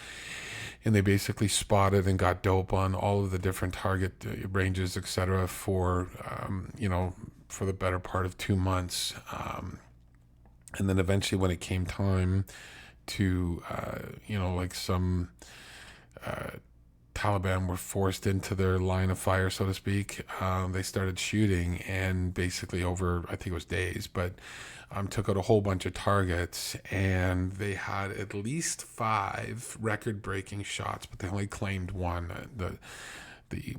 S1: And they basically spotted and got dope on all of the different target ranges, etc., for the better part of 2 months. And then eventually when it came time to, some Taliban were forced into their line of fire, so to speak, they started shooting, and basically over, I think it was days, but took out a whole bunch of targets, and they had at least 5 record-breaking shots, but they only claimed one.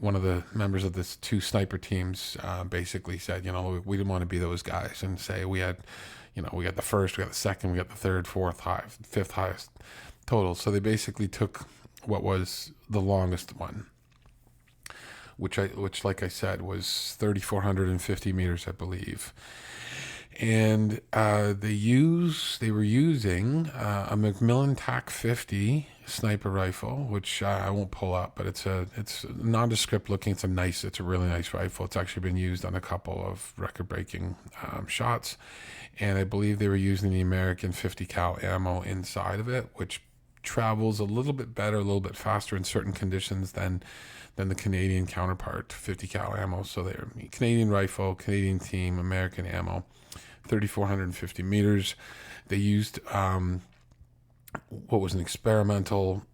S1: One of the members of this 2 sniper teams basically said, we didn't want to be those guys and say we got the first, we got the second, we got the third, fourth, fifth highest total. So they basically took what was the longest one. which like I said was 3,450 meters, I believe. And they were using a Macmillan TAC 50 sniper rifle, which I won't pull up, but it's nondescript looking. It's a really nice rifle. It's actually been used on a couple of record-breaking shots, and I believe they were using the American 50 cal ammo inside of it, which travels a little bit better, a little bit faster in certain conditions than the Canadian counterpart, 50 cal ammo. So they're Canadian rifle, Canadian team, American ammo. 3,450 meters. They used what was an experimental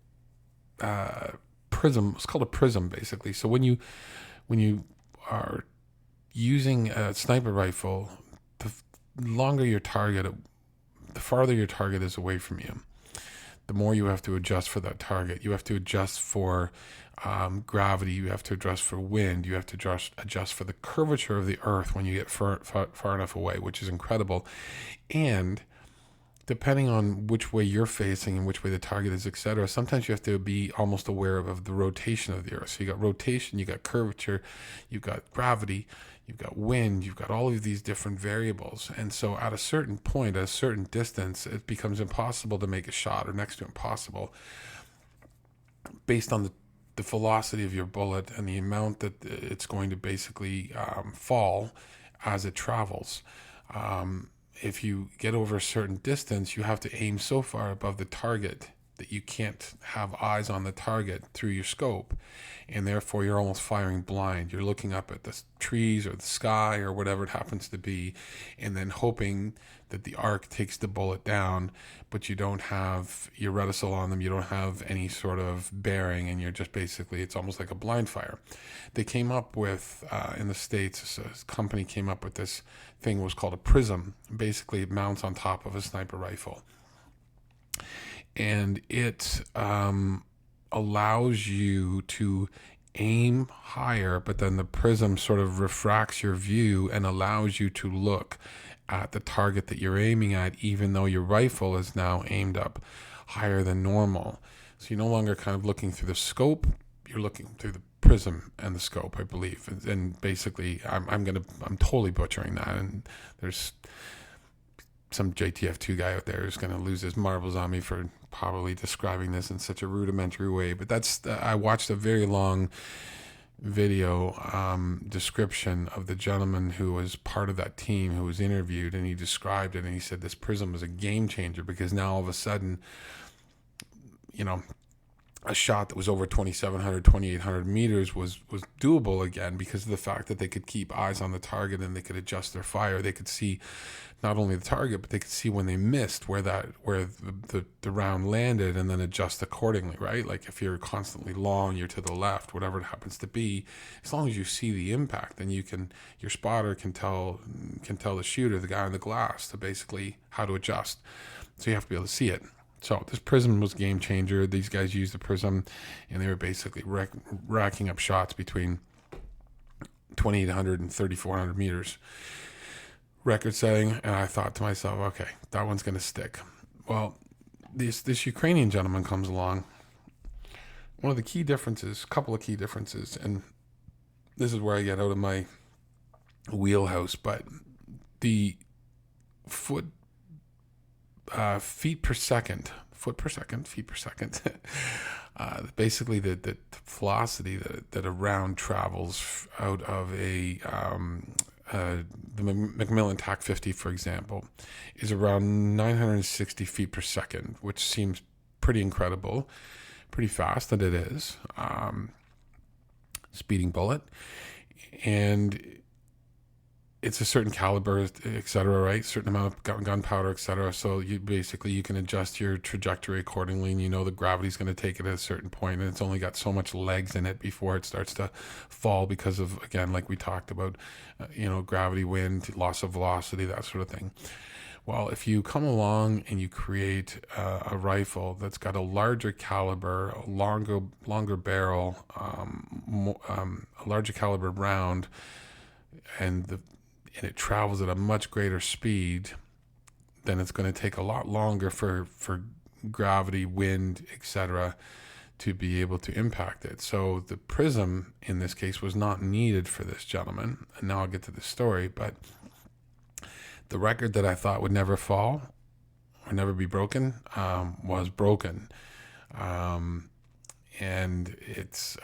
S1: prism. It's called a prism, basically. So when you are using a sniper rifle, the longer your target, the farther your target is away from you, the more you have to adjust for that target. You have to adjust for gravity. You have to adjust for wind. You have to adjust for the curvature of the earth when you get far enough away, which is incredible. And depending on which way you're facing and which way the target is, etc., sometimes you have to be almost aware of the rotation of the earth. So you got rotation, you got curvature, you've got gravity, you've got wind, you've got all of these different variables. And so at a certain point, at a certain distance, it becomes impossible to make a shot, or next to impossible, based on the velocity of your bullet and the amount that it's going to basically fall as it travels. If you get over a certain distance, you have to aim so far above the target that you can't have eyes on the target through your scope, and therefore you're almost firing blind. You're looking up at the trees or the sky or whatever it happens to be, and then hoping that the arc takes the bullet down, but you don't have your reticule on them, you don't have any sort of bearing, and you're just basically, it's almost like a blind fire. They came up with, in the States, a company came up with this thing, was called a prism. Basically it mounts on top of a sniper rifle, and it allows you to aim higher, but then the prism sort of refracts your view and allows you to look at the target that you're aiming at, even though your rifle is now aimed up higher than normal. So you're no longer kind of looking through the scope, you're looking through the prism and the scope, I believe. And basically, I'm totally butchering that, and there's some JTF2 guy out there who's going to lose his marbles on me for probably describing this in such a rudimentary way. But I watched a very long video description of the gentleman who was part of that team who was interviewed, and he described it, and he said this prism was a game changer, because now all of a sudden, a shot that was over 2,700, 2,800 meters was doable again, because of the fact that they could keep eyes on the target and they could adjust their fire. They could see not only the target, but they could see when they missed where the round landed, and then adjust accordingly, right? Like if you're constantly long, you're to the left, whatever it happens to be, as long as you see the impact, then your spotter can tell the shooter, the guy on the glass, to basically how to adjust. So you have to be able to see it. So this prism was a game changer. These guys used the prism, and they were basically racking up shots between 2,800 and 3,400 meters. Record setting, and I thought to myself, okay, that one's going to stick. Well, this Ukrainian gentleman comes along. One of the key differences, couple of key differences, and this is where I get out of my wheelhouse, but the feet per second, basically the velocity that a round travels out of the Macmillan TAC 50, for example, is around 960 feet per second, which seems pretty incredible, pretty fast, that it is. Speeding bullet. And it's a certain caliber, et cetera, right? Certain amount of gunpowder, et cetera. So you can adjust your trajectory accordingly, and the gravity's going to take it at a certain point, and it's only got so much legs in it before it starts to fall because of, again, like we talked about, gravity, wind, loss of velocity, that sort of thing. Well, if you come along and you create a rifle that's got a larger caliber, a longer barrel, a larger caliber round, and it travels at a much greater speed, then it's going to take a lot longer for gravity, wind, etc., to be able to impact it. So the prism in this case was not needed for this gentleman. And now I'll get to the story, but the record that I thought would never fall or never be broken was broken. And it's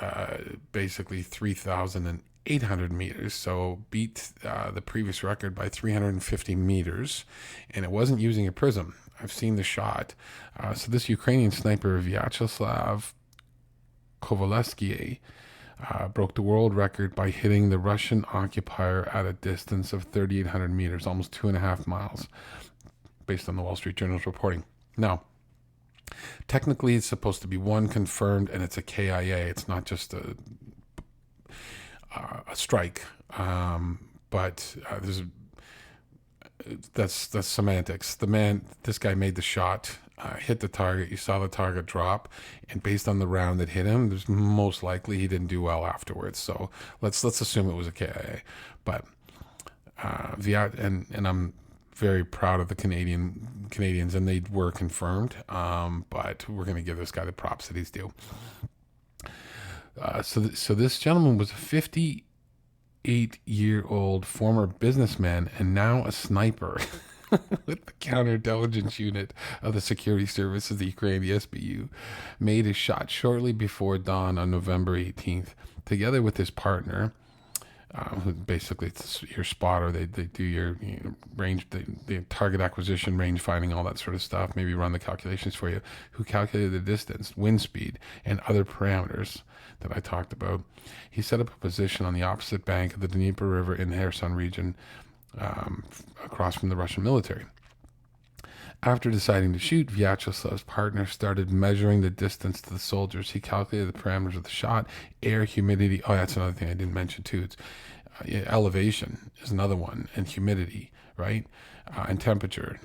S1: basically 3,800 meters, so beat the previous record by 350 meters, and it wasn't using a prism. I've seen the shot. So this Ukrainian sniper, Vyacheslav Kovalevsky, broke the world record by hitting the Russian occupier at a distance of 3,800 meters, almost 2.5 miles, based on the Wall Street Journal's reporting. Now, technically, it's supposed to be one confirmed, and it's a KIA. It's not just a strike, but that's semantics. This guy made the shot, hit the target. You saw the target drop, and based on the round that hit him, there's most likely he didn't do well afterwards. So let's assume it was a KIA. But and I'm very proud of the Canadians, and they were confirmed. But we're going to give this guy the props that he's due. So this gentleman was a 58-year-old former businessman and now a sniper with the counterintelligence unit of the security services, the Ukrainian SBU, made his shot shortly before dawn on November 18th, together with his partner. Who basically it's your spotter. They do your range, the target acquisition, range finding, all that sort of stuff. Maybe run the calculations for you. Who calculated the distance, wind speed, and other parameters that I talked about. He set up a position on the opposite bank of the Dnieper River in the Kherson region, across from the Russian military. After deciding to shoot, Vyacheslav's partner started measuring the distance to the soldiers. He calculated the parameters of the shot, air, humidity. Oh, that's another thing I didn't mention too. It's elevation is another one, and humidity, right? And temperature.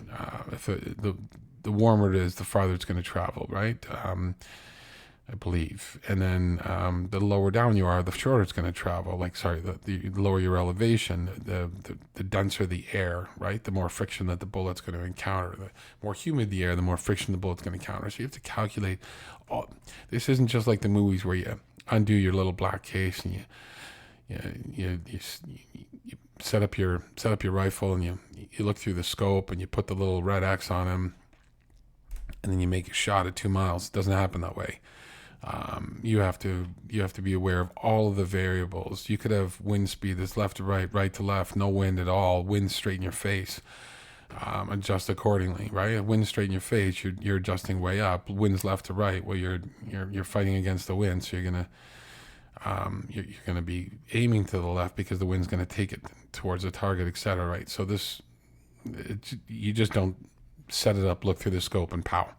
S1: If the warmer it is, the farther it's going to travel, right? I believe. And then the lower down you are, the shorter it's going to travel. The lower your elevation, the denser the air, right? The more friction that the bullet's going to encounter. The more humid the air, the more friction the bullet's going to encounter. So you have to calculate. This isn't just like the movies where you undo your little black case and you set up your rifle and you look through the scope and you put the little red X on him, and then you make a shot at 2 miles. It doesn't happen that way. You have to be aware of all of the variables. You could have wind speed that's left to right, right to left, no wind at all, wind straight in your face. Adjust accordingly, right? Wind straight in your face, you're adjusting way up. Wind's left to right, well you're fighting against the wind, so you're gonna be aiming to the left because the wind's gonna take it towards the target, etc. Right? So you just don't set it up, look through the scope, and pow.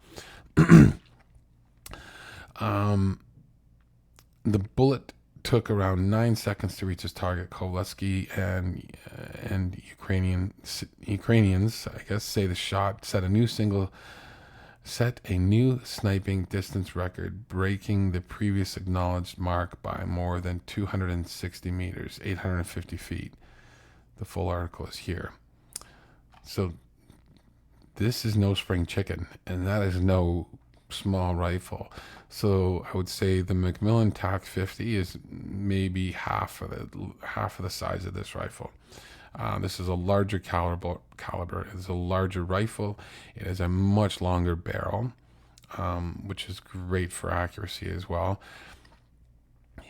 S1: The bullet took around 9 seconds to reach his target. Kovalevsky and Ukrainians, I guess, say the shot set a new sniping distance record, breaking the previous acknowledged mark by more than 260 meters, 850 feet. The full article is here. So this is no spring chicken, and that is no small rifle. So I would say the Macmillan TAC 50 is maybe half of the size of this rifle. This is a larger caliber. It is a larger rifle. It has a much longer barrel, which is great for accuracy as well.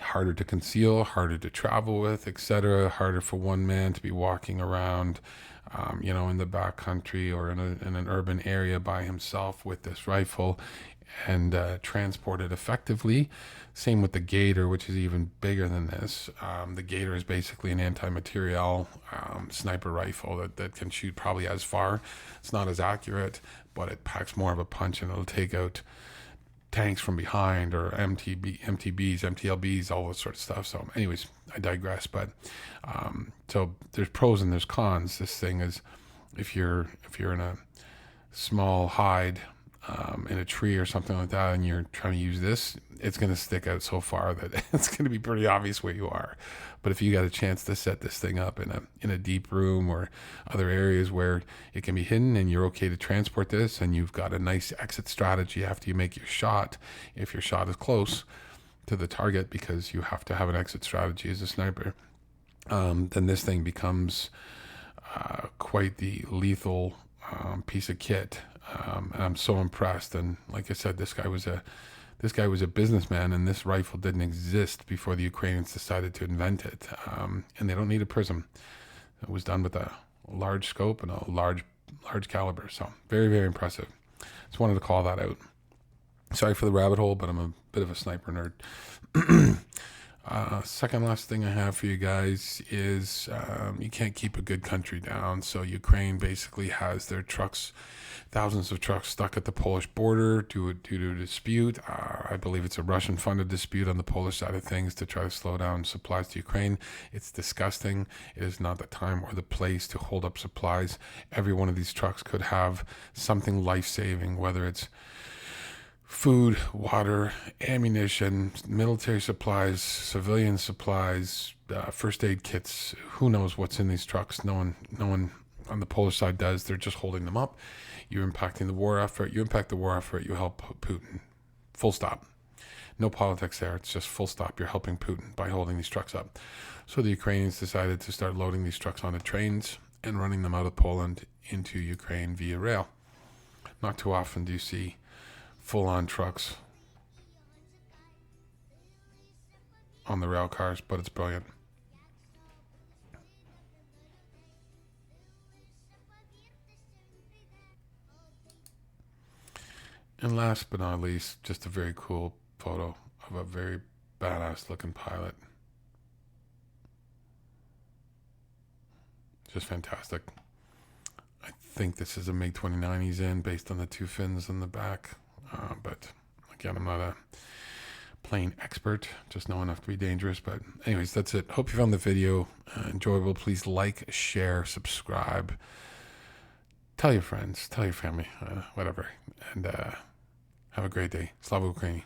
S1: Harder to conceal, harder to travel with, etc. Harder for one man to be walking around, in the back country or in an urban area by himself with this rifle and transport it effectively. Same with the Gator, which is even bigger than this. The Gator is basically an anti-materiel sniper rifle that can shoot probably as far. It's not as accurate, but it packs more of a punch, and it'll take out tanks from behind, or MTBs, MTLBs, all that sort of stuff. So anyways, I digress. But so there's pros and there's cons. This thing is, if you're in a small hide in a tree or something like that, and you're trying to use this, it's going to stick out so far that it's going to be pretty obvious where you are. But if you got a chance to set this thing up in a deep room or other areas where it can be hidden, and you're okay to transport this, and you've got a nice exit strategy after you make your shot, if your shot is close to the target, because you have to have an exit strategy as a sniper, then this thing becomes quite the lethal piece of kit. And I'm so impressed. And like I said, this guy was a businessman, and this rifle didn't exist before the Ukrainians decided to invent it. And they don't need a prism. It was done with a large scope and a large caliber. So very, very impressive. Just wanted to call that out. Sorry for the rabbit hole, but I'm a bit of a sniper nerd. Second last thing I have for you guys is you can't keep a good country down. So Ukraine basically has their trucks, thousands of trucks stuck at the Polish border due to a dispute. I believe it's a Russian-funded dispute on the Polish side of things to try to slow down supplies to Ukraine. It's disgusting. It is not the time or the place to hold up supplies. Every one of these trucks could have something life-saving, whether it's food, water, ammunition, military supplies, civilian supplies, first aid kits. Who knows what's in these trucks? No one on the Polish side does. They're just holding them up. You're impacting the war effort. You impact the war effort. You help Putin. Full stop. No politics there. It's just full stop. You're helping Putin by holding these trucks up. So the Ukrainians decided to start loading these trucks onto trains and running them out of Poland into Ukraine via rail. Not too often do you see full-on trucks on the rail cars, but it's brilliant. And last but not least, just a very cool photo of a very badass looking pilot. Just fantastic. I think this is a MiG-29 he's in, based on the two fins in the back. But again, I'm not a plane expert, just know enough to be dangerous. But anyways, that's it. Hope you found the video enjoyable. Please like, share, subscribe. Tell your friends, tell your family, whatever. And have a great day. Slava Ukraini.